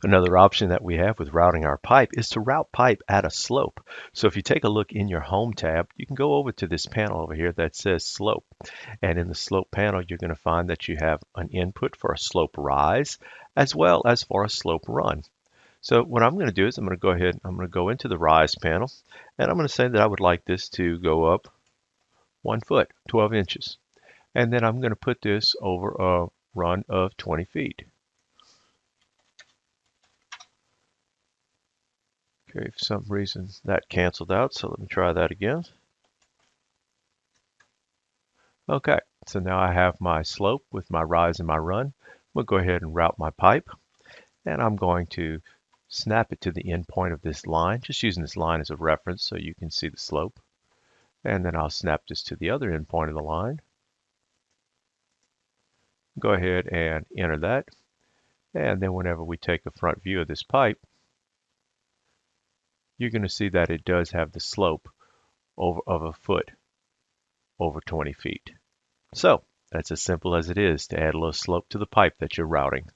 Another option that we have with routing our pipe is to route pipe at a slope. So if you take a look in your Home tab, you can go over to this panel over here that says Slope. And in the Slope panel, you're going to find that you have an input for a slope rise as well as for a slope run. So what I'm going to do is I'm going to go ahead, I'm going to go into the Rise panel, and I'm going to say that I would like this to go up 1 foot, 12 inches. And then I'm going to put this over a run of 20 feet. Okay, for some reason that canceled out, so let me try that again. Okay, so now I have my slope with my rise and my run. We'll go ahead and route my pipe, and I'm going to snap it to the end point of this line, just using this line as a reference so you can see the slope. And then I'll snap this to the other end point of the line. Go ahead and enter that. And then whenever we take a front view of this pipe, you're going to see that it does have the slope of a foot over 20 feet. So that's as simple as it is to add a little slope to the pipe that you're routing.